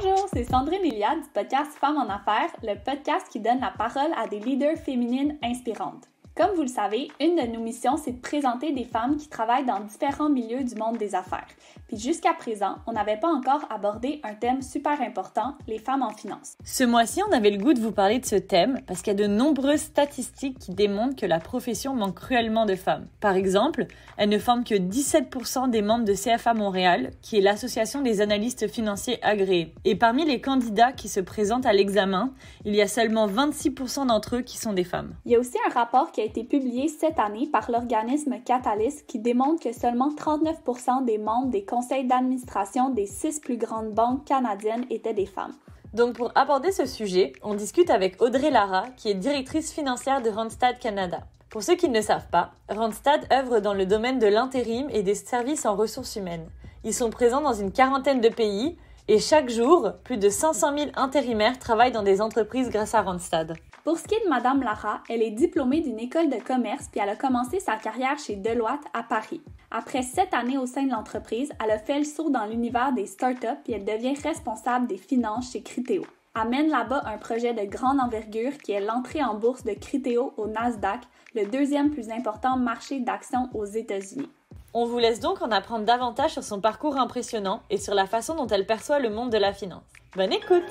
Bonjour, c'est Sandrine Iliade du podcast Femmes en affaires, le podcast qui donne la parole à des leaders féminines inspirantes. Comme vous le savez, une de nos missions, c'est de présenter des femmes qui travaillent dans différents milieux du monde des affaires. Puis jusqu'à présent, on n'avait pas encore abordé un thème super important, les femmes en finance. Ce mois-ci, on avait le goût de vous parler de ce thème parce qu'il y a de nombreuses statistiques qui démontrent que la profession manque cruellement de femmes. Par exemple, elles ne forment que 17% des membres de CFA Montréal, qui est l'association des analystes financiers agréés. Et parmi les candidats qui se présentent à l'examen, il y a seulement 26% d'entre eux qui sont des femmes. Il y a aussi un rapport qui a été publié cette année par l'organisme Catalyst qui démontre que seulement 39% des membres des conseils d'administration des 6 plus grandes banques canadiennes étaient des femmes. Donc pour aborder ce sujet, on discute avec Audrey Lara, qui est directrice financière de Randstad Canada. Pour ceux qui ne le savent pas, Randstad œuvre dans le domaine de l'intérim et des services en ressources humaines. Ils sont présents dans une quarantaine de pays et chaque jour, plus de 500 000 intérimaires travaillent dans des entreprises grâce à Randstad. Pour ce qui est de Madame Lara, elle est diplômée d'une école de commerce puis elle a commencé sa carrière chez Deloitte à Paris. Après 7 années au sein de l'entreprise, elle a fait le saut dans l'univers des startups puis elle devient responsable des finances chez Criteo. Elle mène là-bas un projet de grande envergure qui est l'entrée en bourse de Criteo au Nasdaq, le deuxième plus important marché d'actions aux États-Unis. On vous laisse donc en apprendre davantage sur son parcours impressionnant et sur la façon dont elle perçoit le monde de la finance. Bonne écoute!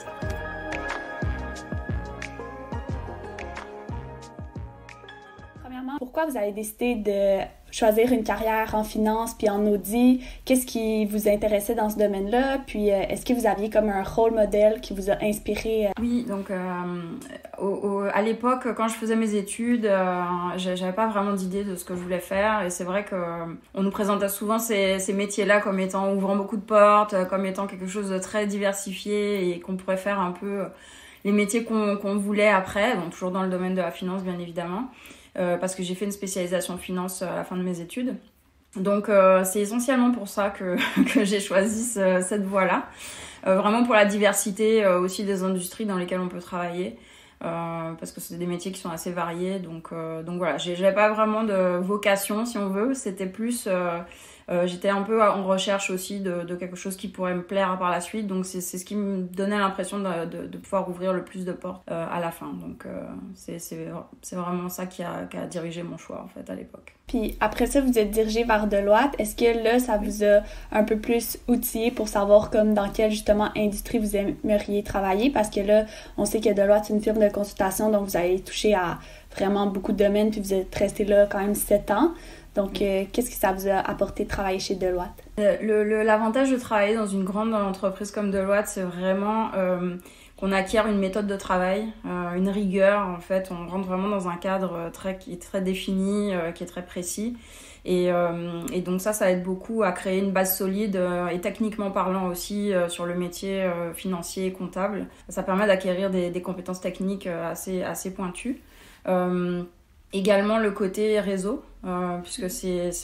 Premièrement, pourquoi vous avez décidé de choisir une carrière en finance puis en audit? Qu'est-ce qui vous intéressait dans ce domaine-là? Puis est-ce que vous aviez comme un rôle modèle qui vous a inspiré? Oui, donc à l'époque, quand je faisais mes études, j'avais pas vraiment d'idée de ce que je voulais faire. Et c'est vrai qu'on nous présentait souvent ces métiers-là comme étant ouvrant beaucoup de portes, comme étant quelque chose de très diversifié et qu'on pourrait faire un peu les métiers qu'on voulait après, donc toujours dans le domaine de la finance bien évidemment. Parce que j'ai fait une spécialisation finance à la fin de mes études. Donc c'est essentiellement pour ça que j'ai choisi cette voie-là. Vraiment pour la diversité aussi des industries dans lesquelles on peut travailler. Parce que c'est des métiers qui sont assez variés. Donc voilà, j'avais pas vraiment de vocation si on veut. C'était plus... j'étais un peu en recherche aussi de quelque chose qui pourrait me plaire par la suite. Donc c'est ce qui me donnait l'impression de pouvoir ouvrir le plus de portes à la fin. Donc c'est vraiment ça qui a dirigé mon choix en fait à l'époque. Puis après ça, vous êtes dirigé vers Deloitte. Est-ce que là, ça vous a un peu plus outillé pour savoir comme dans quelle justement industrie vous aimeriez travailler? Parce que là, on sait que Deloitte, c'est une firme de consultation, donc vous avez touché à vraiment beaucoup de domaines, puis vous êtes resté là quand même 7 ans. Donc, qu'est-ce que ça vous a apporté de travailler chez Deloitte? L'avantage de travailler dans une grande entreprise comme Deloitte, c'est vraiment qu'on acquiert une méthode de travail, une rigueur. En fait, on rentre vraiment dans un cadre qui est très défini, qui est très précis. Et donc ça aide beaucoup à créer une base solide et techniquement parlant aussi sur le métier financier et comptable. Ça permet d'acquérir des compétences techniques assez pointues. Également le côté réseau, puisque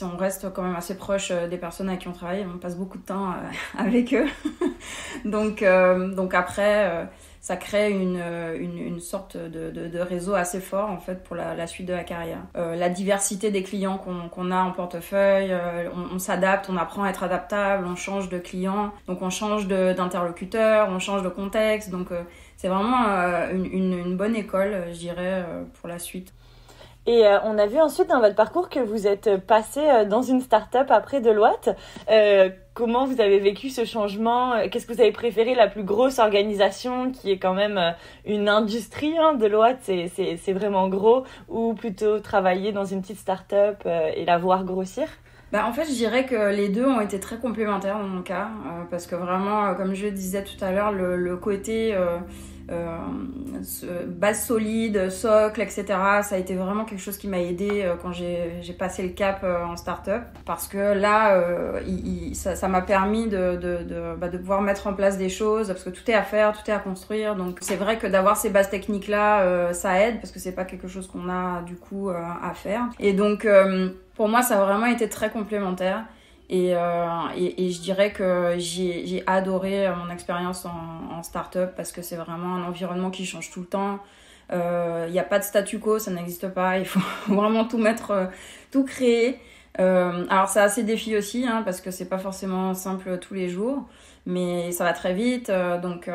on reste quand même assez proche des personnes avec qui on travaille, on passe beaucoup de temps avec eux. donc après, ça crée une sorte de réseau assez fort en fait pour la suite de la carrière. La diversité des clients qu'on a en portefeuille, on s'adapte, on apprend à être adaptable, on change de client, donc on change d'interlocuteur, on change de contexte, donc c'est vraiment une bonne école, je dirais, pour la suite. Et on a vu ensuite dans votre parcours que vous êtes passé dans une start-up après Deloitte. Comment vous avez vécu ce changement? Qu'est-ce que vous avez préféré, la plus grosse organisation qui est quand même une industrie, hein? Deloitte, c'est vraiment gros, ou plutôt travailler dans une petite start-up et la voir grossir? En fait, je dirais que les deux ont été très complémentaires dans mon cas, parce que vraiment, comme je le disais tout à l'heure, le côté base solide, socle, etc. Ça a été vraiment quelque chose qui m'a aidée quand j'ai passé le cap en start-up, parce que là, ça m'a permis de pouvoir mettre en place des choses, parce que tout est à faire, tout est à construire. Donc c'est vrai que d'avoir ces bases techniques-là, ça aide, parce que c'est pas quelque chose qu'on a du coup à faire. Et donc pour moi, ça a vraiment été très complémentaire. Et je dirais que j'ai adoré mon expérience en start-up parce que c'est vraiment un environnement qui change tout le temps. Il n'y a pas de statu quo, ça n'existe pas. Il faut vraiment tout mettre, tout créer. Alors c'est assez défi aussi, hein, parce que c'est pas forcément simple tous les jours, mais ça va très vite. Donc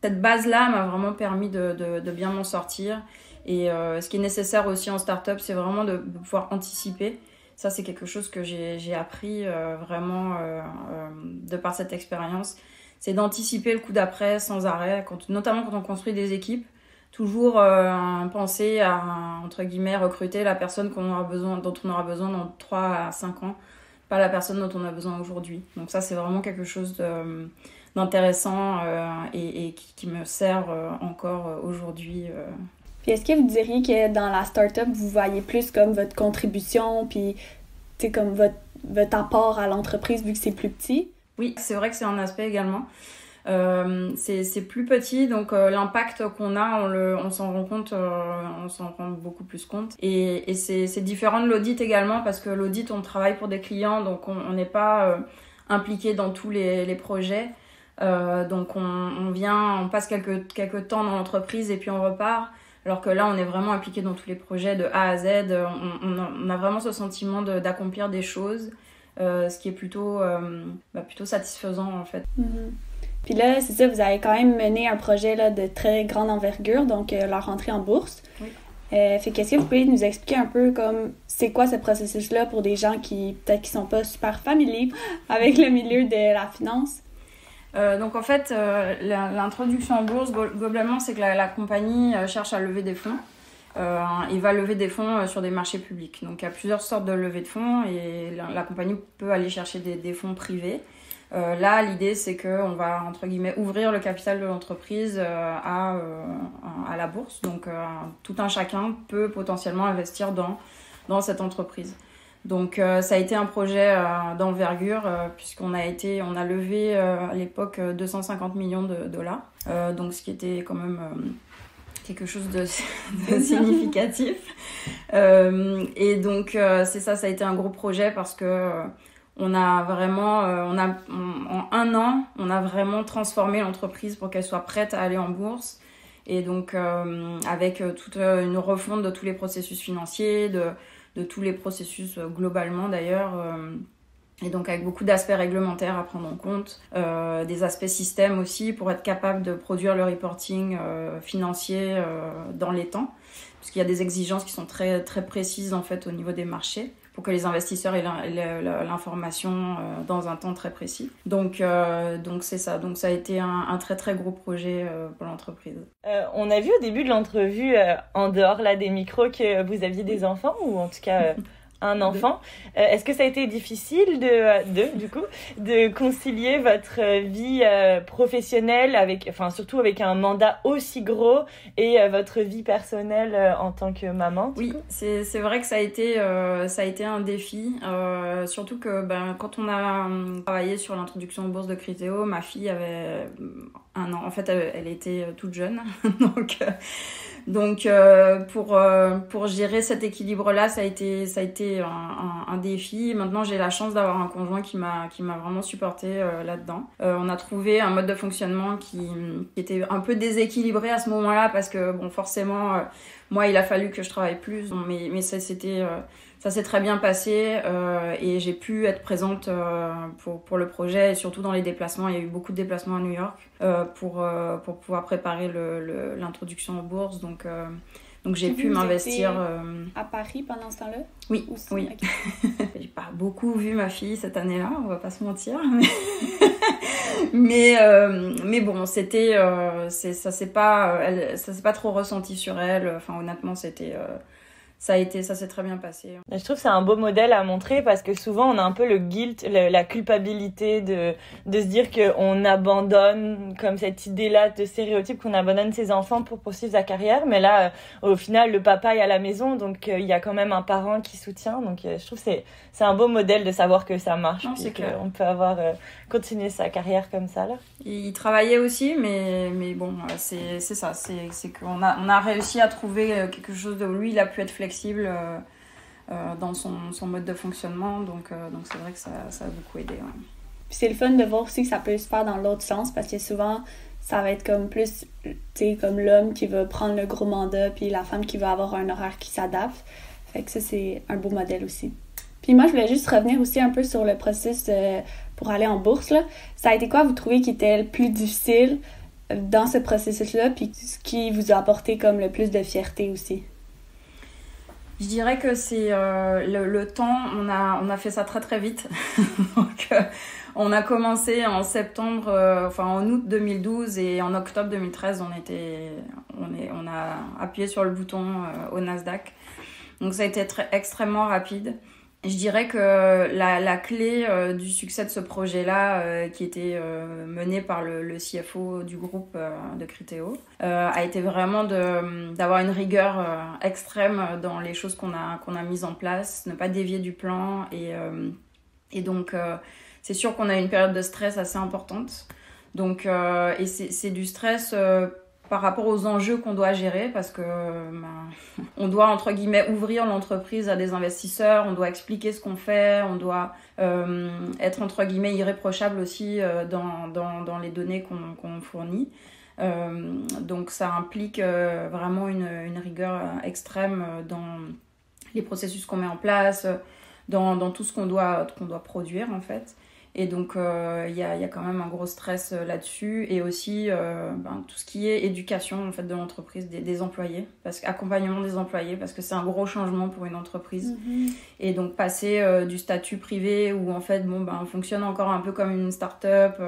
cette base-là m'a vraiment permis de bien m'en sortir. Et ce qui est nécessaire aussi en start-up, c'est vraiment de pouvoir anticiper. Ça, c'est quelque chose que j'ai appris vraiment de par cette expérience. C'est d'anticiper le coup d'après sans arrêt, notamment quand on construit des équipes. Toujours penser à, entre guillemets, recruter la personne dont on aura besoin dans 3 à 5 ans, pas la personne dont on a besoin aujourd'hui. Donc ça, c'est vraiment quelque chose d'intéressant et qui me sert encore aujourd'hui. Puis est-ce que vous diriez que dans la start-up, vous voyez plus comme votre contribution, puis comme votre apport à l'entreprise vu que c'est plus petit? Oui, c'est vrai que c'est un aspect également. C'est plus petit, donc l'impact qu'on a, on s'en rend compte, on s'en rend beaucoup plus compte. Et c'est différent de l'audit également, parce que l'audit, on travaille pour des clients, donc on n'est pas impliqué dans tous les projets. Donc on passe quelques temps dans l'entreprise et puis on repart. Alors que là, on est vraiment impliqué dans tous les projets de A à Z. On a vraiment ce sentiment d'accomplir des choses, ce qui est plutôt satisfaisant en fait. Mm-hmm. Puis là, c'est ça, vous avez quand même mené un projet là, de très grande envergure, donc la rentrée en bourse. Oui. Fait qu'est-ce que vous pouvez nous expliquer un peu comme c'est quoi ce processus-là pour des gens qui peut-être qui sont pas super familiers avec le milieu de la finance? Donc en fait, l'introduction en bourse, globalement, c'est que la compagnie cherche à lever des fonds. Il va lever des fonds sur des marchés publics. Donc il y a plusieurs sortes de levées de fonds et la compagnie peut aller chercher des fonds privés. Là, l'idée, c'est qu'on va, entre guillemets, ouvrir le capital de l'entreprise à la bourse. Donc, tout un chacun peut potentiellement investir dans cette entreprise. Donc, ça a été un projet d'envergure puisqu'on a levé à l'époque 250 millions de dollars. Donc, ce qui était quand même quelque chose de significatif. Et donc, c'est ça a été un gros projet parce que on a vraiment, en un an, on a vraiment transformé l'entreprise pour qu'elle soit prête à aller en bourse. Et donc, avec toute une refonte de tous les processus financiers, de tous les processus globalement d'ailleurs. Et donc, avec beaucoup d'aspects réglementaires à prendre en compte, des aspects système aussi pour être capable de produire le reporting financier dans les temps. Parce qu'il y a des exigences qui sont très, très précises en fait au niveau des marchés, pour que les investisseurs aient l'information dans un temps très précis. Donc c'est ça. Donc ça a été un très très gros projet pour l'entreprise. On a vu au début de l'entrevue, en dehors là des micros, que vous aviez des enfants, ou en tout cas un enfant. Est-ce que ça a été difficile de concilier votre vie professionnelle surtout avec un mandat aussi gros et votre vie personnelle en tant que maman? Oui, c'est vrai que ça a été un défi, surtout que quand on a travaillé sur l'introduction aux bourses de Criteo, ma fille avait 1 an. En fait, elle était toute jeune, donc pour gérer cet équilibre-là, ça a été un défi. Maintenant, j'ai la chance d'avoir un conjoint qui m'a vraiment supporté là-dedans. On a trouvé un mode de fonctionnement qui était un peu déséquilibré à ce moment-là parce que forcément, moi, il a fallu que je travaille plus, mais ça s'est très bien passé et j'ai pu être présente pour le projet et surtout dans les déplacements. Il y a eu beaucoup de déplacements à New York pour pouvoir préparer l'introduction aux bourses. Donc j'ai pu m'investir. À Paris pendant ce temps-là? Oui, aussi? Oui. Okay. J'ai pas beaucoup vu ma fille cette année-là, on va pas se mentir. Mais bon, c'était ça s'est pas trop ressenti sur elle. Enfin, honnêtement, ça s'est très bien passé. Je trouve que c'est un beau modèle à montrer parce que souvent on a un peu le guilt, la culpabilité de se dire qu'on abandonne, comme cette idée-là de stéréotype, qu'on abandonne ses enfants pour poursuivre sa carrière. Mais là, au final, le papa est à la maison, donc il y a quand même un parent qui soutient. Donc je trouve que c'est un beau modèle de savoir que ça marche. Non, c'est clair. On peut continuer sa carrière comme ça, là. Il travaillait aussi, mais bon, c'est ça. C'est qu'on a réussi à trouver quelque chose de lui, il a pu être flexible dans son mode de fonctionnement, donc c'est vrai que ça a beaucoup aidé. Ouais. Puis c'est le fun de voir aussi que ça peut se faire dans l'autre sens parce que souvent ça va être comme plus comme l'homme qui va prendre le gros mandat puis la femme qui va avoir un horaire qui s'adapte. Fait que ça c'est un beau modèle aussi. Puis moi, je voulais juste revenir aussi un peu sur le processus pour aller en bourse, là. Ça a été quoi, vous trouvez, qui était le plus difficile dans ce processus-là, puis ce qui vous a apporté comme le plus de fierté aussi? Je dirais que c'est le temps, on a fait ça très très vite. Donc, on a commencé en septembre, en août 2012 et en octobre 2013, on a appuyé sur le bouton au Nasdaq. Donc ça a été extrêmement rapide. Je dirais que la clé du succès de ce projet-là, qui était mené par le CFO du groupe de Criteo, a été vraiment d'avoir une rigueur extrême dans les choses qu'on a mises en place, ne pas dévier du plan. Et donc, c'est sûr qu'on a une période de stress assez importante. Donc, et c'est du stress par rapport aux enjeux qu'on doit gérer, parce que on doit, entre guillemets, ouvrir l'entreprise à des investisseurs, on doit expliquer ce qu'on fait, on doit être, entre guillemets, irréprochable aussi dans les données qu'on fournit. Donc ça implique vraiment une rigueur extrême dans les processus qu'on met en place, dans tout ce qu'on doit produire, en fait. Et donc, il y a quand même un gros stress là-dessus. Et aussi, tout ce qui est éducation en fait, de l'entreprise, des employés. Accompagnement des employés, parce que c'est un gros changement pour une entreprise. Mm-hmm. Et donc, passer du statut privé où, en fait, on fonctionne encore un peu comme une start-up,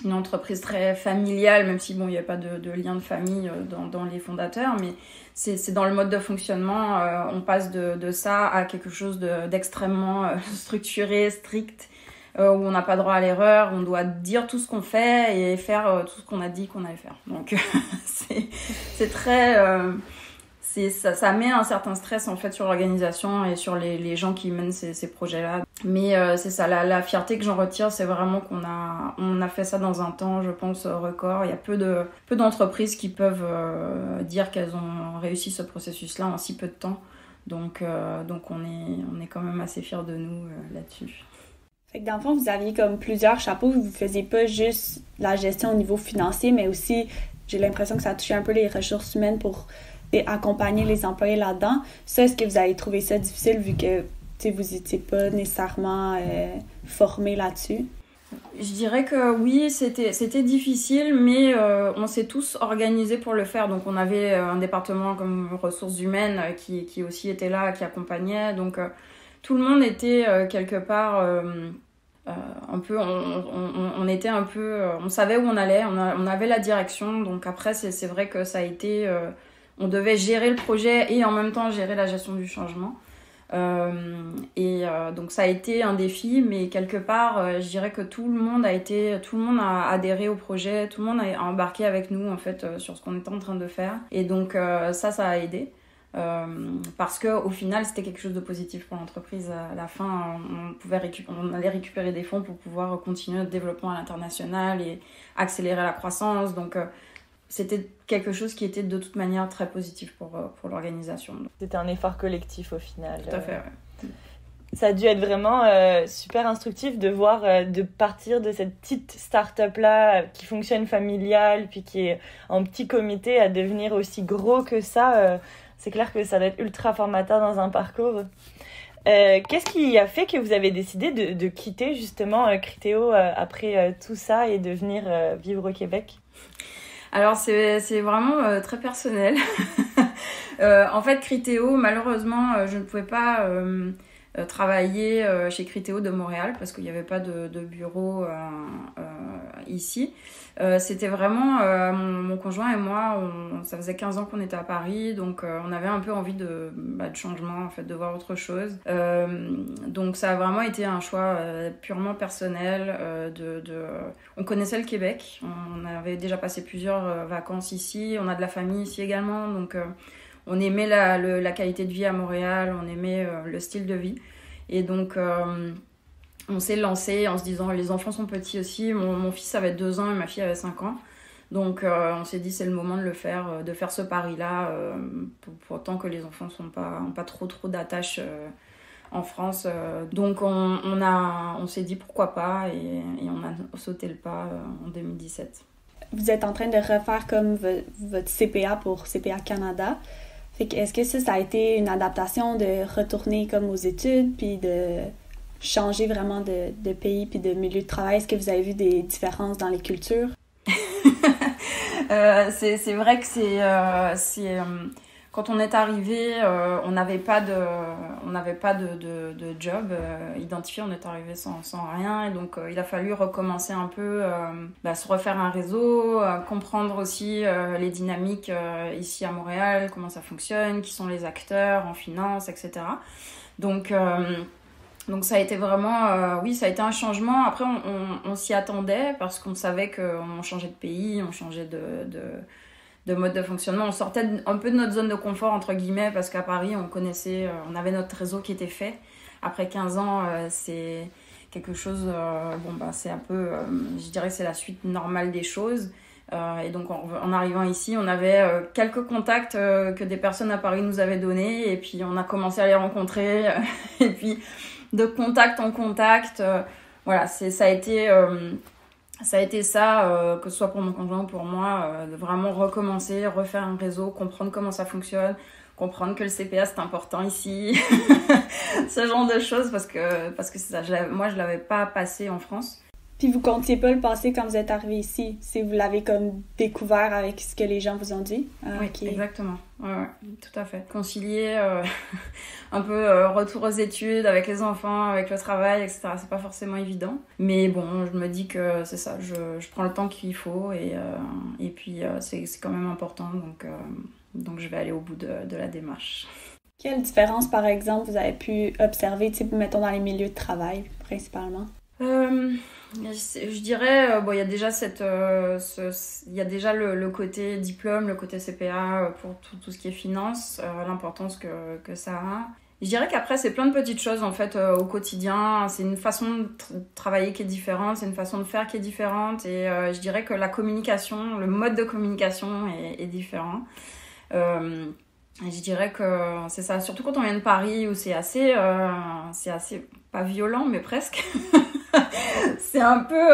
une entreprise très familiale, même si, il n'y a pas de lien de famille dans les fondateurs. Mais c'est dans le mode de fonctionnement, on passe de ça à quelque chose d'extrêmement structuré, strict, où on n'a pas droit à l'erreur, on doit dire tout ce qu'on fait et faire tout ce qu'on a dit qu'on allait faire. Donc c'est très... ça met un certain stress en fait sur l'organisation et sur les gens qui mènent ces projets-là. Mais c'est ça, la fierté que j'en retire, c'est vraiment on a fait ça dans un temps, je pense, record. Il y a peu d'entreprises qui peuvent dire qu'elles ont réussi ce processus-là en si peu de temps. Donc on est quand même assez fiers de nous là-dessus. Fait que dans le fond, vous aviez comme plusieurs chapeaux. Vous ne faisiez pas juste la gestion au niveau financier, mais aussi, j'ai l'impression que ça a touché un peu les ressources humaines pour accompagner les employés là-dedans. Ça, est-ce que vous avez trouvé ça difficile vu que vous n'étiez pas nécessairement formé là-dessus? Je dirais que oui, c'était difficile, mais on s'est tous organisés pour le faire. Donc on avait un département comme ressources humaines qui aussi était là, qui accompagnait. Donc tout le monde était quelque part... un peu, on était un peu, on savait où on allait, on avait la direction. Donc après, c'est vrai que ça a été, on devait gérer le projet et en même temps gérer la gestion du changement. Donc ça a été un défi, mais quelque part, je dirais que tout le monde a adhéré au projet, tout le monde a embarqué avec nous en fait sur ce qu'on était en train de faire. Et donc ça a aidé. Parce qu'au final c'était quelque chose de positif pour l'entreprise. À la fin on allait récupérer des fonds pour pouvoir continuer notre développement à l'international et accélérer la croissance, donc c'était quelque chose qui était de toute manière très positif pour l'organisation. C'était un effort collectif au final. Tout à fait, ouais. Ça a dû être vraiment super instructif de voir, de partir de cette petite start-up là qui fonctionne familiale puis qui est en petit comité à devenir aussi gros que ça. C'est clair que ça doit être ultra formateur dans un parcours. Qu'est-ce qui a fait que vous avez décidé de quitter justement Criteo après tout ça et de venir vivre au Québec? Alors c'est vraiment très personnel. En fait, Criteo, malheureusement, je ne pouvais pas travailler chez Criteo de Montréal parce qu'il n'y avait pas de bureau ici. C'était vraiment mon conjoint et moi, ça faisait 15 ans qu'on était à Paris, donc on avait un peu envie de changement, en fait, de voir autre chose. Donc ça a vraiment été un choix purement personnel. On connaissait le Québec, on avait déjà passé plusieurs vacances ici, on a de la famille ici également, donc on aimait la qualité de vie à Montréal, on aimait le style de vie. Et donc on s'est lancé en se disant les enfants sont petits aussi, mon fils avait 2 ans et ma fille avait 5 ans. Donc on s'est dit c'est le moment de faire ce pari-là pour tant que les enfants n'ont pas trop d'attaches en France. Donc on s'est dit pourquoi pas et on a sauté le pas en 2017. Vous êtes en train de refaire comme votre CPA pour CPA Canada. Fait que est-ce que ça a été une adaptation de retourner comme aux études, puis de changer vraiment de pays puis de milieu de travail? Est-ce que vous avez vu des différences dans les cultures? C'est vrai que quand on est arrivé, on n'avait pas de job identifié, on est arrivé sans rien, et donc il a fallu recommencer un peu, se refaire un réseau, comprendre aussi les dynamiques ici à Montréal, comment ça fonctionne, qui sont les acteurs en finance, etc. Donc ça a été vraiment, oui, ça a été un changement. Après, on s'y attendait parce qu'on savait qu'on changeait de pays, on changeait de mode de fonctionnement. On sortait un peu de notre zone de confort, entre guillemets, parce qu'à Paris, on avait notre réseau qui était fait. Après 15 ans, c'est quelque chose, c'est un peu, je dirais que c'est la suite normale des choses. Et donc, en arrivant ici, on avait quelques contacts que des personnes à Paris nous avaient donnés, et puis on a commencé à les rencontrer, et puis de contact en contact, voilà, ça a été ça, que ce soit pour mon conjoint ou pour moi, de vraiment recommencer, refaire un réseau, comprendre comment ça fonctionne, comprendre que le CPA c'est important ici, ce genre de choses, parce que c'est ça, moi je l'avais pas passé en France. Puis vous comptiez pas le passer quand vous êtes arrivé ici, si vous l'avez comme découvert avec ce que les gens vous ont dit? Oui, okay. Exactement, ouais, tout à fait. Concilier un peu retour aux études avec les enfants, avec le travail, etc. C'est pas forcément évident, mais bon, je me dis que c'est ça, je prends le temps qu'il faut, et puis c'est quand même important, donc je vais aller au bout de la démarche. Quelle différence, par exemple, vous avez pu observer, mettons dans les milieux de travail, principalement? Je dirais, il y a déjà il y a déjà le côté diplôme, le côté CPA pour tout ce qui est finance, l'importance que ça a. Je dirais qu'après, c'est plein de petites choses en fait au quotidien. C'est une façon de travailler qui est différente, c'est une façon de faire qui est différente, et je dirais que la communication, le mode de communication est différent. Je dirais que c'est ça, surtout quand on vient de Paris où c'est assez pas violent, mais presque. C'est un peu...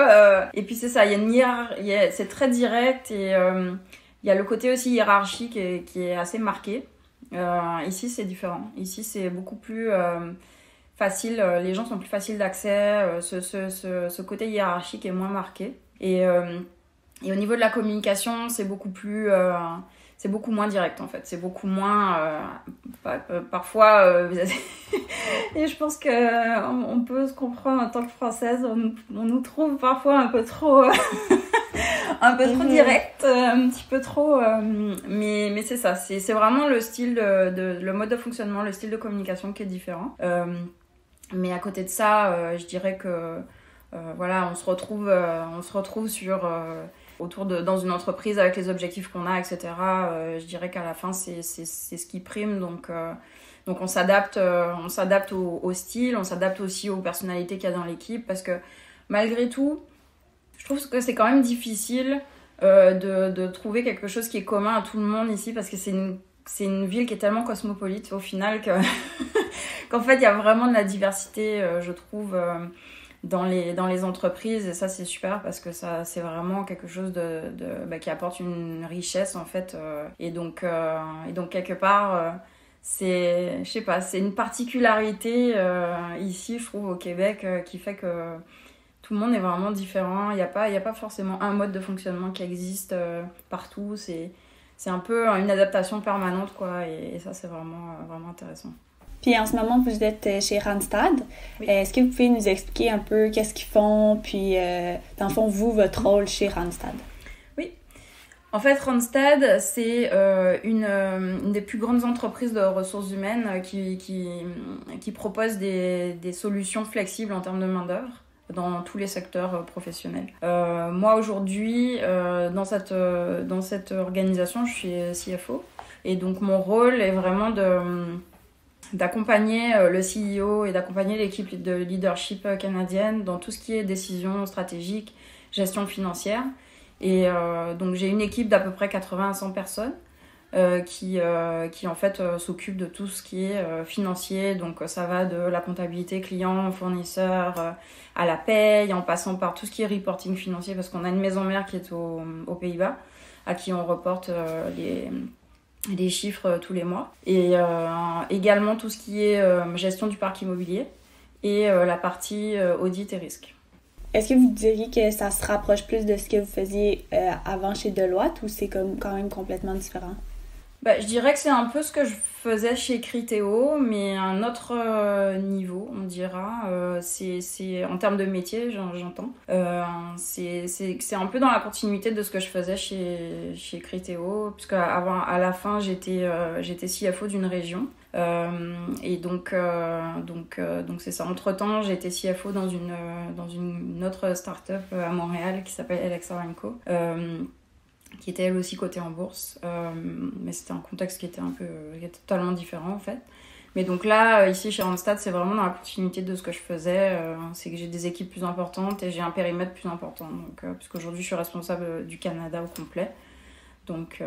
Et puis c'est ça, il y a une hiérarchie, c'est très direct, et il y a le côté aussi hiérarchique qui est assez marqué. Ici, c'est différent. Ici, c'est beaucoup plus facile, les gens sont plus faciles d'accès, ce côté hiérarchique est moins marqué. Et au niveau de la communication, c'est beaucoup moins direct en fait, c'est beaucoup moins parfois et je pense que on peut se comprendre en tant que Française, on nous trouve parfois un peu trop trop direct, un petit peu trop mais c'est ça, c'est vraiment le style le mode de fonctionnement, le style de communication qui est différent, mais à côté de ça, je dirais que voilà, on se retrouve sur dans une entreprise avec les objectifs qu'on a, etc. Je dirais qu'à la fin, c'est ce qui prime. Donc on s'adapte au style, on s'adapte aussi aux personnalités qu'il y a dans l'équipe. Parce que malgré tout, je trouve que c'est quand même difficile de trouver quelque chose qui est commun à tout le monde ici. Parce que c'est une ville qui est tellement cosmopolite au final qu'en fait, il y a vraiment de la diversité, je trouve, dans les entreprises, et ça c'est super parce que ça c'est vraiment quelque chose qui apporte une richesse en fait, et donc quelque part c'est, je sais pas, c'est une particularité ici, je trouve, au Québec, qui fait que tout le monde est vraiment différent. Il y a pas forcément un mode de fonctionnement qui existe partout, c'est un peu une adaptation permanente quoi, et ça c'est vraiment intéressant. Puis en ce moment, vous êtes chez Randstad. Oui. Est-ce que vous pouvez nous expliquer un peu qu'est-ce qu'ils font, puis dans le fond, votre rôle chez Randstad? Oui. En fait, Randstad, c'est une des plus grandes entreprises de ressources humaines qui propose des solutions flexibles en termes de main-d'œuvre dans tous les secteurs professionnels. Moi, aujourd'hui, dans cette organisation, je suis CFO. Et donc, mon rôle est vraiment d'accompagner le CEO et d'accompagner l'équipe de leadership canadienne dans tout ce qui est décision stratégique, gestion financière. Et donc j'ai une équipe d'à peu près 80 à 100 personnes qui en fait s'occupe de tout ce qui est financier. Donc ça va de la comptabilité client, fournisseur, à la paye, en passant par tout ce qui est reporting financier, parce qu'on a une maison mère qui est aux Pays-Bas, à qui on reporte les chiffres tous les mois. Et également tout ce qui est gestion du parc immobilier et la partie audit et risque. Est-ce que vous diriez que ça se rapproche plus de ce que vous faisiez avant chez Deloitte ou c'est comme quand même complètement différent? Je dirais que c'est un peu ce que je faisais chez Criteo, mais à un autre niveau, on dira. C'est en termes de métier, j'entends. C'est un peu dans la continuité de ce que je faisais chez Criteo, puisque à la fin, j'étais CFO d'une région. Et donc c'est ça. Entre-temps, j'ai été CFO dans une autre start-up à Montréal qui s'appelle Alexa & Co. Qui était elle aussi cotée en bourse, mais c'était un contexte qui était totalement différent en fait. Mais donc là, ici chez Randstad, c'est vraiment dans la continuité de ce que je faisais, c'est que j'ai des équipes plus importantes et j'ai un périmètre plus important, donc, puisqu'aujourd'hui je suis responsable du Canada au complet, donc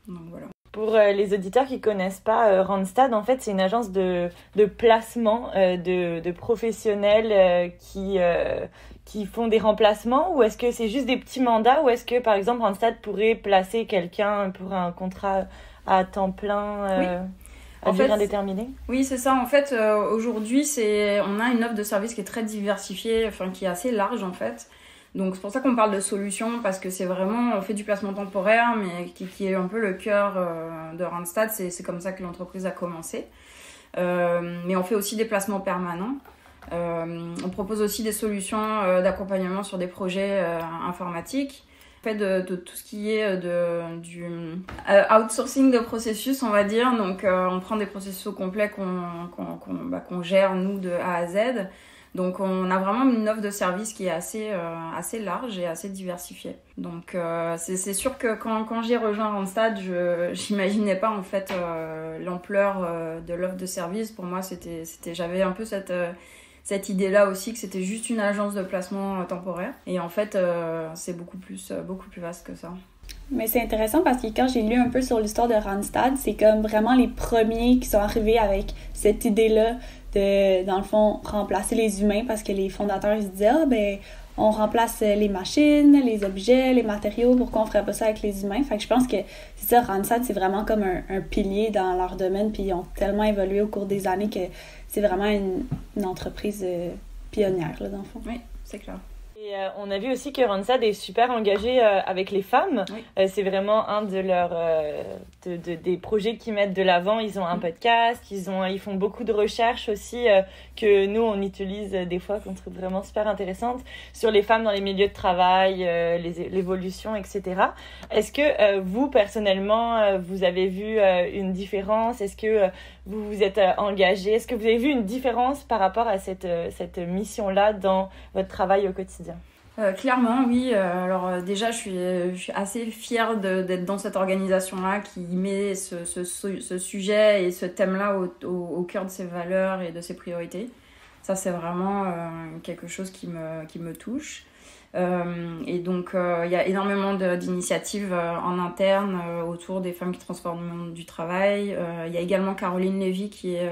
voilà. Pour les auditeurs qui ne connaissent pas Randstad, en fait, c'est une agence de placement de professionnels qui font des remplacements, ou est-ce que c'est juste des petits mandats, ou est-ce que, par exemple, Randstad pourrait placer quelqu'un pour un contrat à temps plein à durée indéterminée? Oui, c'est ça. En fait, aujourd'hui, on a une offre de service qui est très diversifiée, qui est assez large, en fait. Donc c'est pour ça qu'on parle de solutions, parce que c'est vraiment, on fait du placement temporaire, mais qui est un peu le cœur de Randstad, c'est comme ça que l'entreprise a commencé. Mais on fait aussi des placements permanents. On propose aussi des solutions d'accompagnement sur des projets informatiques. On fait de tout ce qui est du outsourcing de processus, on va dire. Donc on prend des processus au complet qu'on gère nous de A à Z. Donc on a vraiment une offre de service qui est assez large et assez diversifiée. Donc c'est sûr que quand j'ai rejoint Randstad, j'imaginais pas en fait l'ampleur de l'offre de service. Pour moi, j'avais un peu cette idée-là aussi que c'était juste une agence de placement temporaire. Et en fait, c'est beaucoup plus vaste que ça. Mais c'est intéressant parce que quand j'ai lu un peu sur l'histoire de Randstad, c'est comme vraiment les premiers qui sont arrivés avec cette idée-là de, dans le fond, remplacer les humains, parce que les fondateurs, ils se disaient, on remplace les machines, les objets, les matériaux, pourquoi on ferait pas ça avec les humains? Fait que je pense que c'est ça, Randstad, c'est vraiment comme un pilier dans leur domaine, puis ils ont tellement évolué au cours des années que c'est vraiment une entreprise pionnière, là, dans le fond. Oui, c'est clair. Et on a vu aussi que Randstad est super engagé avec les femmes. Oui. C'est vraiment un de leurs des projets qu'ils mettent de l'avant. Ils ont un podcast, ils font beaucoup de recherches aussi que nous on utilise des fois, qu'on trouve vraiment super intéressantes sur les femmes dans les milieux de travail, l'évolution, etc. Est-ce que vous personnellement vous avez vu une différence? Est-ce que vous vous êtes engagé? Est-ce que vous avez vu une différence par rapport à cette mission-là dans votre travail au quotidien? Clairement, oui. Alors déjà, je suis assez fière d'être dans cette organisation-là qui met ce sujet et ce thème-là au cœur de ses valeurs et de ses priorités. Ça, c'est vraiment quelque chose qui me touche. Et donc, il y a énormément d'initiatives en interne autour des femmes qui transforment le monde du travail. Il y a également Caroline Lévy qui est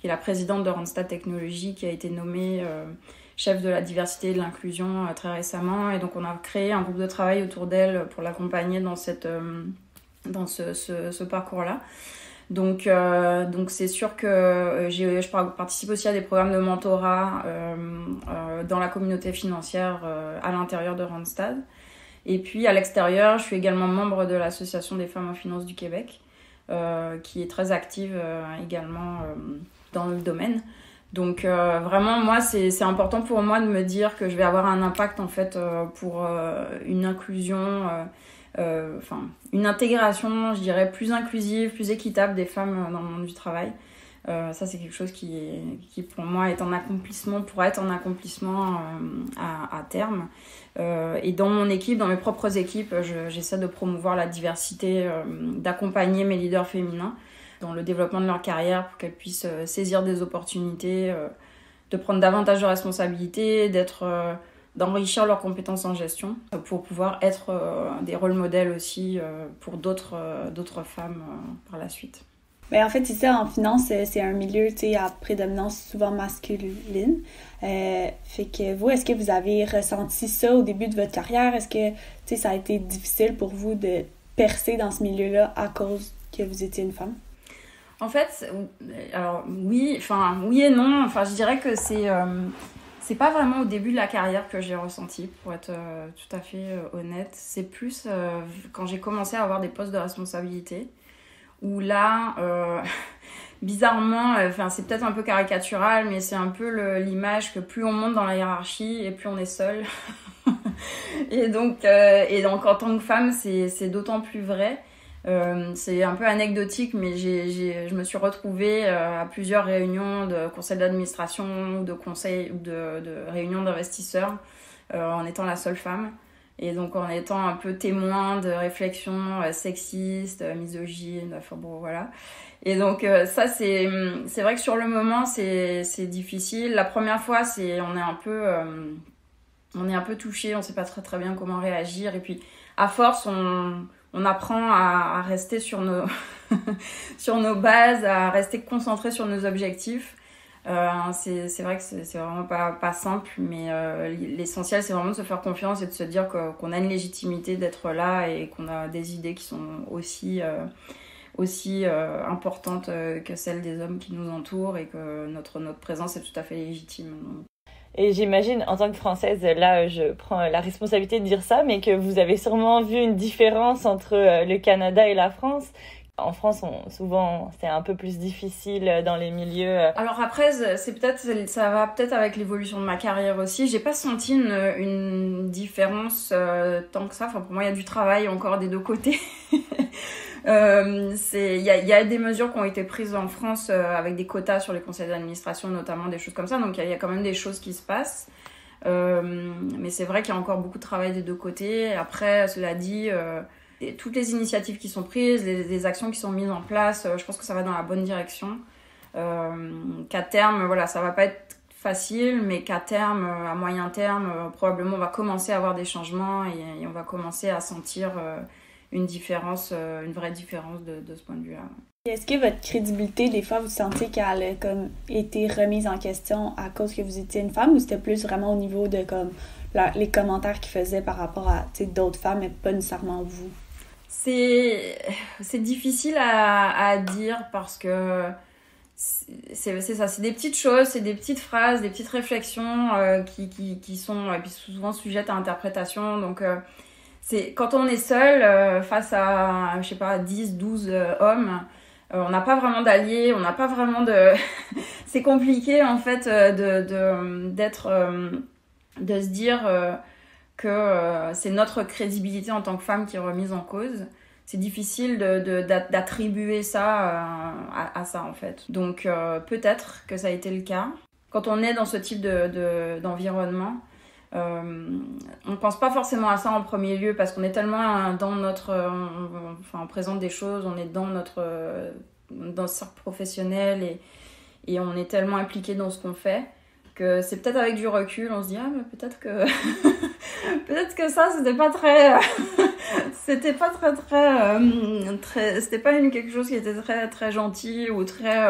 la présidente de Randstad Technologies, qui a été nommée chef de la diversité et de l'inclusion très récemment. Et donc, on a créé un groupe de travail autour d'elle pour l'accompagner dans ce parcours-là. Donc c'est sûr que je participe aussi à des programmes de mentorat dans la communauté financière à l'intérieur de Randstad. Et puis à l'extérieur, je suis également membre de l'Association des femmes en finance du Québec, qui est très active également dans le domaine. Donc vraiment, moi, c'est important pour moi de me dire que je vais avoir un impact en fait pour une inclusion, une intégration, je dirais, plus inclusive, plus équitable des femmes dans le monde du travail. Ça, c'est quelque chose qui pour moi pourra être un accomplissement à terme. Et dans mon équipe, dans mes propres équipes, j'essaie de promouvoir la diversité, d'accompagner mes leaders féminins dans le développement de leur carrière pour qu'elles puissent saisir des opportunités, de prendre davantage de responsabilités, d'enrichir leurs compétences en gestion pour pouvoir être des rôles modèles aussi pour d'autres femmes par la suite. En fait, c'est ça, en finance, c'est un milieu à prédominance souvent masculine. Fait que vous, est-ce que vous avez ressenti ça au début de votre carrière? Est-ce que ça a été difficile pour vous de percer dans ce milieu-là à cause que vous étiez une femme? En fait, alors oui et non. Enfin, je dirais que c'est pas vraiment au début de la carrière que j'ai ressenti, pour être tout à fait honnête. C'est plus quand j'ai commencé à avoir des postes de responsabilité, où là, bizarrement, c'est peut-être un peu caricatural, mais c'est un peu l'image que plus on monte dans la hiérarchie et plus on est seul. Et donc en tant que femme, c'est d'autant plus vrai. C'est un peu anecdotique, mais je me suis retrouvée à plusieurs réunions de conseils d'administration ou de réunions d'investisseurs en étant la seule femme. Et donc en étant un peu témoin de réflexions sexistes, misogynes, enfin bon voilà. Et donc ça c'est vrai que sur le moment c'est difficile. La première fois on est un peu touché, on sait pas très très bien comment réagir, et puis à force on apprend à rester sur nos sur nos bases, à rester concentré sur nos objectifs. C'est vrai que c'est vraiment pas simple, mais l'essentiel c'est vraiment de se faire confiance et de se dire qu'on a une légitimité d'être là et qu'on a des idées qui sont aussi importantes que celles des hommes qui nous entourent, et que notre présence est tout à fait légitime. Et j'imagine, en tant que Française, là, je prends la responsabilité de dire ça, mais que vous avez sûrement vu une différence entre le Canada et la France. En France, souvent, c'est un peu plus difficile dans les milieux. Alors après, ça va peut-être avec l'évolution de ma carrière aussi. J'ai pas senti une différence tant que ça. Enfin, pour moi, il y a du travail encore des deux côtés. Il y a des mesures qui ont été prises en France avec des quotas sur les conseils d'administration, notamment, des choses comme ça. Donc il y a quand même des choses qui se passent. Mais c'est vrai qu'il y a encore beaucoup de travail des deux côtés. Après, cela dit, toutes les initiatives qui sont prises, les actions qui sont mises en place, je pense que ça va dans la bonne direction. Qu'à terme, voilà, ça va pas être facile, mais qu'à terme, à moyen terme, probablement on va commencer à avoir des changements et on va commencer à sentir une vraie différence de ce point de vue-là. Est-ce que votre crédibilité, des fois, vous sentiez qu'elle a comme été remise en question à cause que vous étiez une femme, ou c'était plus vraiment au niveau de comme les commentaires qu'ils faisaient par rapport à d'autres femmes, mais pas nécessairement vous? C'est difficile à dire, parce que c'est ça, c'est des petites choses, c'est des petites phrases, des petites réflexions qui sont et puis souvent sujettes à interprétation. Donc quand on est seul face à, je sais pas, 10, 12 hommes, on n'a pas vraiment d'alliés, on n'a pas vraiment de... C'est compliqué en fait de se dire que c'est notre crédibilité en tant que femme qui est remise en cause. C'est difficile d'attribuer ça à ça en fait. Donc peut-être que ça a été le cas. Quand on est dans ce type d'environnement, on pense pas forcément à ça en premier lieu, parce qu'on est tellement dans on présente des choses, on est dans le cercle professionnel et on est tellement impliqué dans ce qu'on fait, que c'est peut-être avec du recul, on se dit mais peut-être que peut-être que ça c'était pas très c'était pas très c'était pas quelque chose qui était très très gentil ou très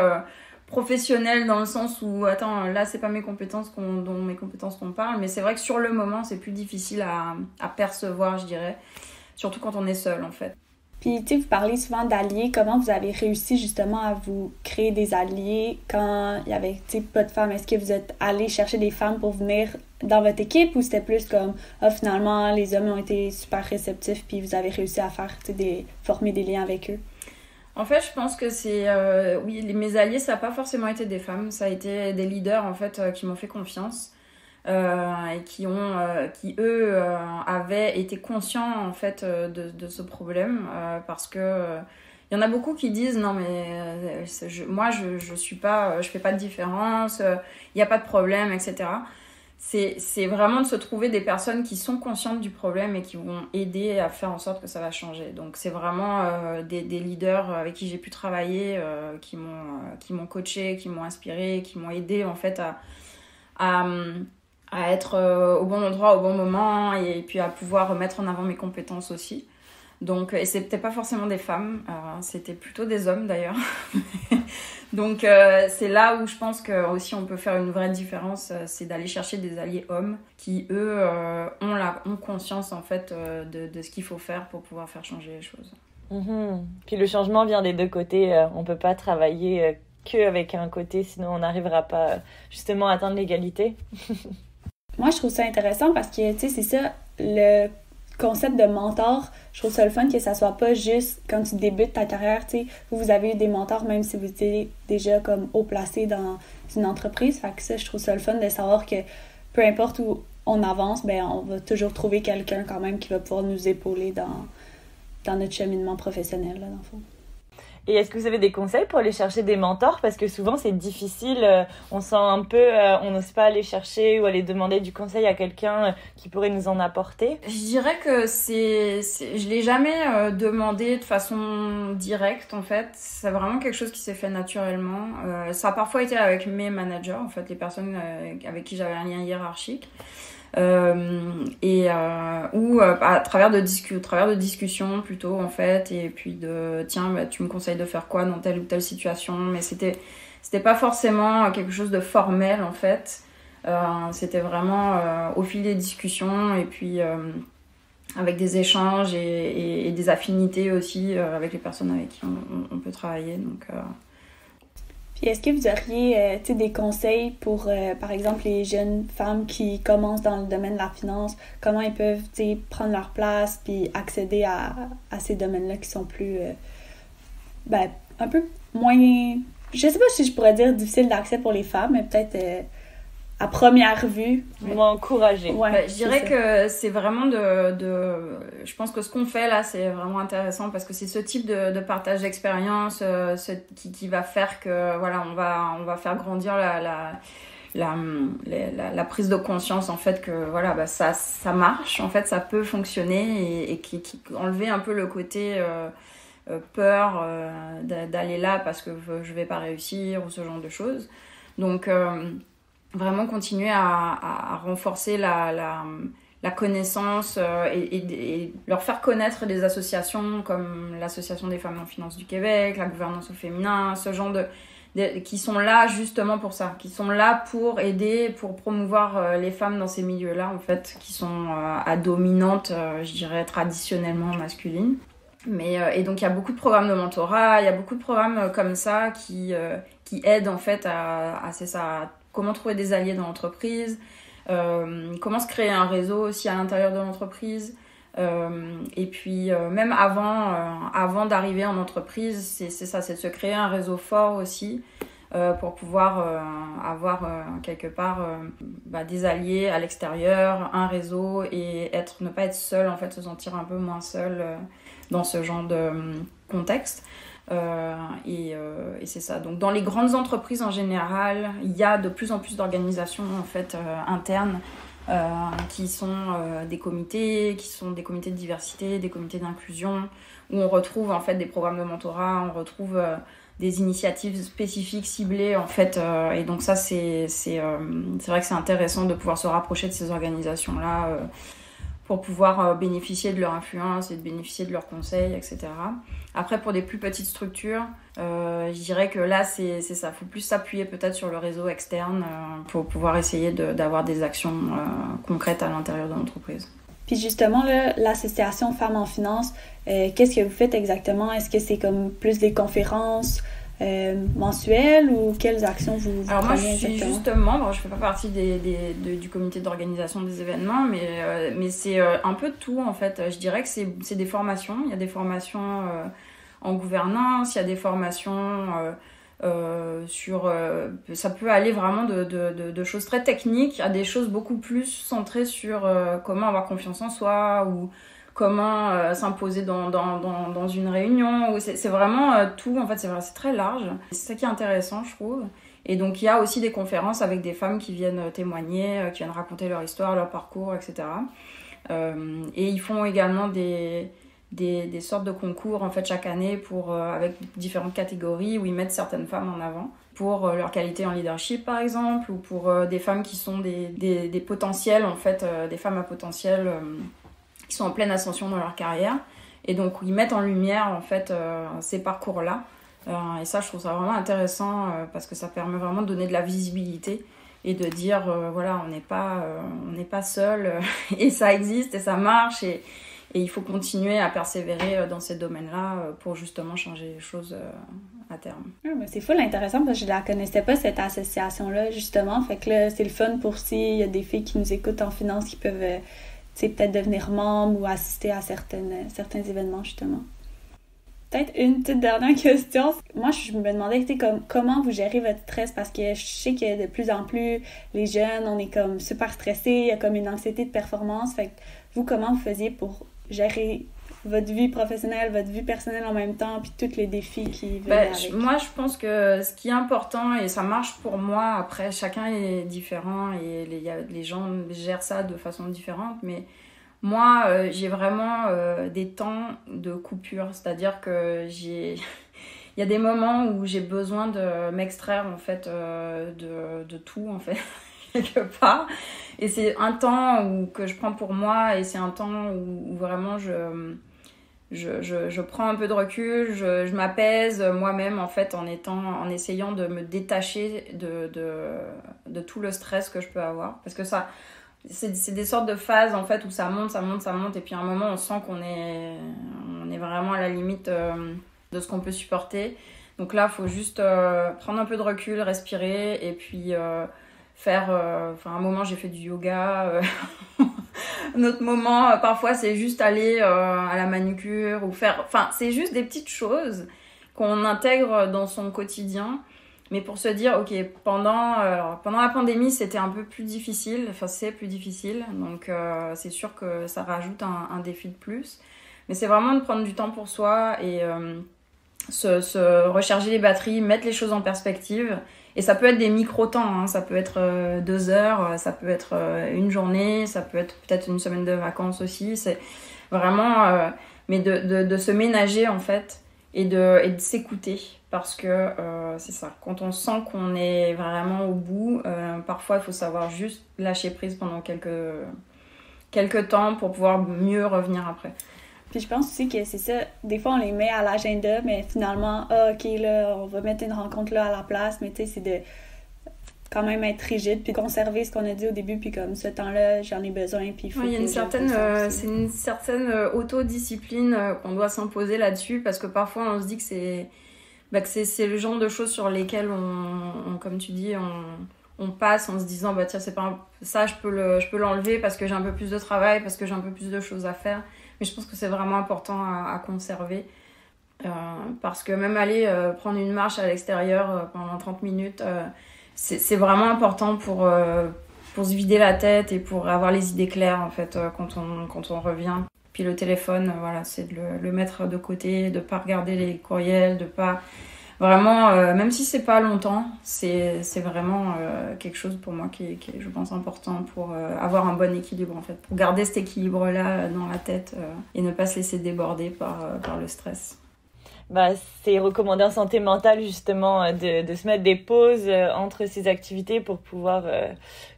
professionnel, dans le sens où attends, là c'est pas mes compétences dont mes compétences qu'on parle, mais c'est vrai que sur le moment c'est plus difficile à percevoir, je dirais, surtout quand on est seul en fait. Puis, tu sais, vous parlez souvent d'alliés. Comment vous avez réussi justement à vous créer des alliés quand il y avait, tu sais, pas de femmes? Est-ce que vous êtes allé chercher des femmes pour venir dans votre équipe, ou c'était plus comme, finalement, les hommes ont été super réceptifs puis vous avez réussi à faire, tu sais, former des liens avec eux? En fait, je pense que oui, mes alliés, ça n'a pas forcément été des femmes, ça a été des leaders en fait qui m'ont fait confiance. Et qui eux avaient été conscients en fait de ce problème, parce que il y en a beaucoup qui disent non mais moi je suis pas, je fais pas de différence, il y a pas de problème, etc. C'est vraiment de se trouver des personnes qui sont conscientes du problème et qui vont aider à faire en sorte que ça va changer. Donc c'est vraiment des leaders avec qui j'ai pu travailler, qui m'ont coaché, qui m'ont inspiré, qui m'ont aidé en fait à être au bon endroit au bon moment, et puis à pouvoir mettre en avant mes compétences aussi. Donc, et c'était pas forcément des femmes, c'était plutôt des hommes d'ailleurs. Donc c'est là où je pense que aussi on peut faire une vraie différence, c'est d'aller chercher des alliés hommes qui eux ont conscience en fait de ce qu'il faut faire pour pouvoir faire changer les choses. Puis le changement vient des deux côtés. On peut pas travailler qu'avec un côté, sinon on n'arrivera pas justement à atteindre l'égalité. Moi, je trouve ça intéressant parce que, tu sais, c'est ça, le concept de mentor. Je trouve ça le fun que ça soit pas juste quand tu débutes ta carrière, tu sais, vous avez eu des mentors même si vous étiez déjà comme haut placé dans une entreprise. Fait que ça, je trouve ça le fun de savoir que peu importe où on avance, ben on va toujours trouver quelqu'un quand même qui va pouvoir nous épauler dans notre cheminement professionnel, là, dans le fond. Et est-ce que vous avez des conseils pour aller chercher des mentors? Parce que souvent, c'est difficile. On sent un peu, on n'ose pas aller chercher ou aller demander du conseil à quelqu'un qui pourrait nous en apporter. Je dirais que je l'ai jamais demandé de façon directe, en fait. C'est vraiment quelque chose qui s'est fait naturellement. Ça a parfois été avec mes managers, en fait, les personnes avec qui j'avais un lien hiérarchique. Ou à travers de discussions plutôt en fait, et puis tiens, tu me conseilles de faire quoi dans telle ou telle situation, mais c'était pas forcément quelque chose de formel en fait. C'était vraiment au fil des discussions et puis avec des échanges et des affinités aussi avec les personnes avec qui on peut travailler, donc Puis est-ce que vous auriez des conseils pour, par exemple, les jeunes femmes qui commencent dans le domaine de la finance, comment ils peuvent prendre leur place puis accéder à ces domaines-là qui sont plus, un peu moins, je sais pas si je pourrais dire difficile d'accès pour les femmes, mais peut-être à première vue. Moins encouragé. Ouais, je dirais que c'est vraiment je pense que ce qu'on fait là, c'est vraiment intéressant parce que c'est ce type de partage d'expérience qui va faire que voilà, on va faire grandir la prise de conscience en fait que voilà, ça marche, en fait ça peut fonctionner et qui enlever un peu le côté peur d'aller là parce que je vais pas réussir ou ce genre de choses. Donc vraiment continuer à renforcer la connaissance et leur faire connaître des associations comme l'Association des femmes en finance du Québec, la gouvernance au féminin, ce genre qui sont là justement pour ça, qui sont là pour aider, pour promouvoir les femmes dans ces milieux-là en fait, qui sont à dominante, je dirais traditionnellement masculine. Et donc il y a beaucoup de programmes de mentorat, il y a beaucoup de programmes comme ça qui aident en fait c'est ça, comment trouver des alliés dans l'entreprise, comment se créer un réseau aussi à l'intérieur de l'entreprise. Et puis même avant d'arriver en entreprise, c'est ça, c'est de se créer un réseau fort aussi pour pouvoir avoir quelque part des alliés à l'extérieur, un réseau et ne pas être seul, en fait, se sentir un peu moins seul dans ce genre de contexte. Et c'est ça. Donc dans les grandes entreprises en général, il y a de plus en plus d'organisations en fait internes qui sont des comités de diversité, des comités d'inclusion, où on retrouve en fait des programmes de mentorat, on retrouve des initiatives spécifiques ciblées en fait, et donc ça c'est vrai que c'est intéressant de pouvoir se rapprocher de ces organisations là pour pouvoir bénéficier de leur influence et de bénéficier de leurs conseils, etc. Après, pour des plus petites structures, je dirais que là, c'est ça. Il faut plus s'appuyer peut-être sur le réseau externe pour pouvoir essayer d'avoir des actions concrètes à l'intérieur de l'entreprise. Puis justement, là, l'association Femmes en finance, qu'est-ce que vous faites exactement? Est-ce que c'est comme plus des conférences mensuelles ou quelles actions vous prenez? Alors moi, je suis juste membre, je ne fais pas partie du comité d'organisation des événements, mais c'est un peu de tout en fait. Je dirais que c'est des formations. Il y a des formations en gouvernance, il y a des formations sur... ça peut aller vraiment de choses très techniques à des choses beaucoup plus centrées sur comment avoir confiance en soi ou comment s'imposer dans une réunion. C'est vraiment tout, en fait, c'est très large. C'est ça qui est intéressant, je trouve. Et donc, il y a aussi des conférences avec des femmes qui viennent témoigner, qui viennent raconter leur histoire, leur parcours, etc. Et ils font également des sortes de concours, en fait, chaque année avec différentes catégories où ils mettent certaines femmes en avant pour leur qualité en leadership, par exemple, ou pour des femmes qui sont des potentiels, en fait, des femmes à potentiel qui sont en pleine ascension dans leur carrière. Et donc, ils mettent en lumière, en fait, ces parcours-là. Et ça, je trouve ça vraiment intéressant parce que ça permet vraiment de donner de la visibilité et de dire, voilà, on n'est pas seul et ça existe et ça marche. Et il faut continuer à persévérer dans ces domaines-là pour justement changer les choses à terme. Mais c'est full intéressant parce que je la connaissais pas, cette association-là, justement. Fait que là, c'est le fun pour s'il y a des filles qui nous écoutent en finance qui peuvent peut-être devenir membres ou assister à certains événements, justement. Peut-être une toute dernière question. Moi, je me demandais comment vous gérez votre stress parce que je sais que de plus en plus, les jeunes, on est comme super stressés, il y a comme une anxiété de performance. Fait que vous, comment vous faisiez pour gérer votre vie professionnelle, votre vie personnelle en même temps, puis tous les défis qui venaient avec? Moi, je pense que ce qui est important, et ça marche pour moi, après, chacun est différent et les gens gèrent ça de façon différente, mais moi, j'ai vraiment des temps de coupure, c'est-à-dire que il y a des moments où j'ai besoin de m'extraire, en fait, de tout, en fait, quelque part. Et c'est un temps que je prends pour moi et c'est un temps où vraiment je prends un peu de recul, je m'apaise moi-même, en fait, en essayant de me détacher de tout le stress que je peux avoir. Parce que ça... C'est des sortes de phases en fait où ça monte et puis à un moment on sent qu'on est vraiment à la limite de ce qu'on peut supporter. Donc là il faut juste prendre un peu de recul, respirer et puis faire un moment j'ai fait du yoga un autre moment parfois c'est juste aller à la manucure ou c'est juste des petites choses qu'on intègre dans son quotidien. Mais pour se dire, ok, pendant la pandémie, c'était un peu plus difficile. Enfin, c'est plus difficile. Donc, c'est sûr que ça rajoute un défi de plus. Mais c'est vraiment de prendre du temps pour soi et se recharger les batteries, mettre les choses en perspective. Et ça peut être des micro-temps. Hein. Ça peut être 2 heures, ça peut être une journée, ça peut être peut-être une semaine de vacances aussi. C'est vraiment... mais de se ménager, en fait, et de s'écouter. Parce que c'est ça, quand on sent qu'on est vraiment au bout, parfois il faut savoir juste lâcher prise pendant quelques temps pour pouvoir mieux revenir après. Puis je pense aussi que c'est ça, des fois on les met à l'agenda, mais finalement, ok, là, on va mettre une rencontre là à la place, mais tu sais, c'est de quand même être rigide, puis conserver ce qu'on a dit au début, puis comme ce temps-là, j'en ai besoin, puis il faut... Il y a c'est une certaine autodiscipline qu'on doit s'imposer là-dessus, parce que parfois on se dit que c'est le genre de choses sur lesquelles on comme tu dis, on passe en se disant tiens, c'est pas ça, je peux l'enlever parce que j'ai un peu plus de travail, parce que j'ai un peu plus de choses à faire. Mais je pense que c'est vraiment important à conserver. Parce que même aller prendre une marche à l'extérieur pendant 30 minutes, c'est vraiment important pour se vider la tête et pour avoir les idées claires en fait quand on revient. Puis le téléphone, c'est de le mettre de côté, de pas regarder les courriels, de pas... Vraiment, même si c'est pas longtemps, c'est vraiment quelque chose pour moi qui est, je pense, important pour avoir un bon équilibre, en fait. Pour garder cet équilibre-là dans la tête et ne pas se laisser déborder par le stress. C'est recommandé en santé mentale justement de se mettre des pauses entre ces activités pour pouvoir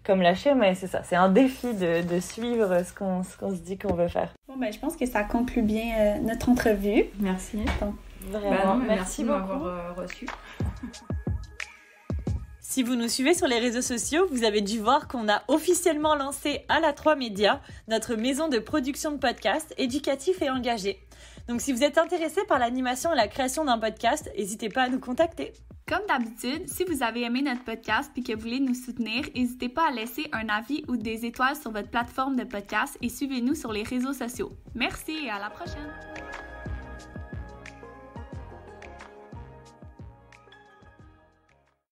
comme lâcher, mais c'est ça, c'est un défi de suivre ce qu'on se dit qu'on veut faire. Bon, je pense que ça conclut bien notre entrevue. Merci. Donc, vraiment, merci beaucoup de m'avoir reçu. Si vous nous suivez sur les réseaux sociaux, vous avez dû voir qu'on a officiellement lancé à la 3 Média, notre maison de production de podcasts éducatifs et engagés. Donc si vous êtes intéressé par l'animation et la création d'un podcast, n'hésitez pas à nous contacter. Comme d'habitude, si vous avez aimé notre podcast et que vous voulez nous soutenir, n'hésitez pas à laisser un avis ou des étoiles sur votre plateforme de podcast et suivez-nous sur les réseaux sociaux. Merci et à la prochaine!